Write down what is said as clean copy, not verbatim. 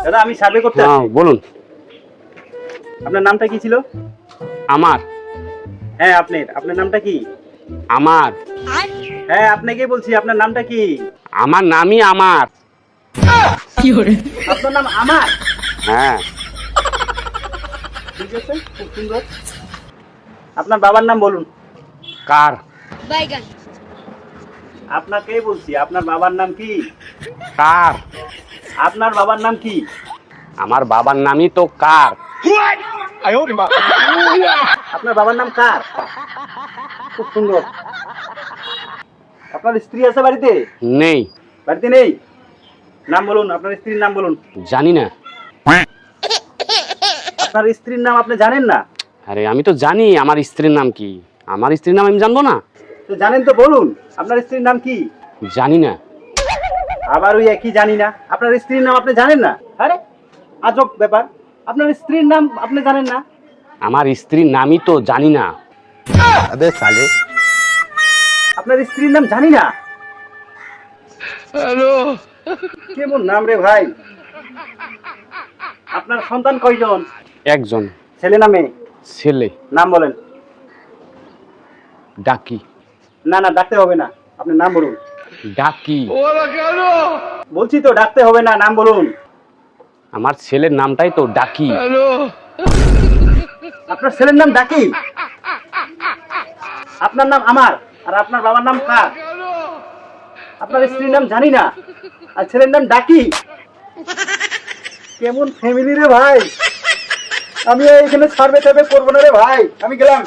দাদা আমি সার্ভে করতে হ্যাঁ আসছি। বলুন। আপনার নামটা কি ছিল? আমার হ্যাঁ আপনার নামটা কি? আমার হ্যাঁ আপনাকে বলছি, আপনার নামটা কি? আমার নামই আমার। আপনার নাম আমার? হ্যাঁ ঠিক আছে, খুব সুন্দর। আপনার বাবার নাম বলুন। কার? বাইগান। আপনাকে বলছি, আপনার বাবার নাম কি? কার? আপনার বাবার নাম কি? আমার বাবার নামই তো কার। আপনার বাবার নাম কার? খুব সুন্দর। আপনার স্ত্রী আছে বাড়িতে? নেই। বাড়িতে নেই? নাম বলুন, আপনার স্ত্রীর নাম বলুন। জানি না। আপনার স্ত্রীর নাম আপনি জানেন না? আরে আমি তো জানি আমার স্ত্রীর নাম কি। আমার স্ত্রীর নাম আমি জানবো না? তো জানেন তো বলুন, আপনার স্ত্রীর নাম কি? জানি না। আবার ওই একই জানি না। আপনার স্ত্রীর নাম আপনি জানেন না? আরে আজব ব্যাপার, আপনার স্ত্রীর নাম আপনি জানেন না? আমার স্ত্রীর নামই তো জানি না। अबे साले আপনার স্ত্রীর নাম জানি না? কেমন নাম রে ভাই? আপনার সন্তান কয়জন? একজন। ছেলে না মেয়ে? ছেলে। নাম বলেন। ডাকি। না না, ডাকতে হবে না, আপনার নাম বলুন। ডাকি। বলছি তো ডাকতে হবে না, নাম বলুন। আমার ছেলের নামটাই তো ডাকি। আপনার ছেলের নাম ডাকি? আপনার নাম আমার, আর আপনার বাবার নাম কার? আপনার স্ত্রীর নাম জানি না, আর ছেলের নাম ডাকি? কেমন ফ্যামিলি রে ভাই! আমি এখানে সার্ভে টার্ভে করবো না রে ভাই, আমি গেলাম।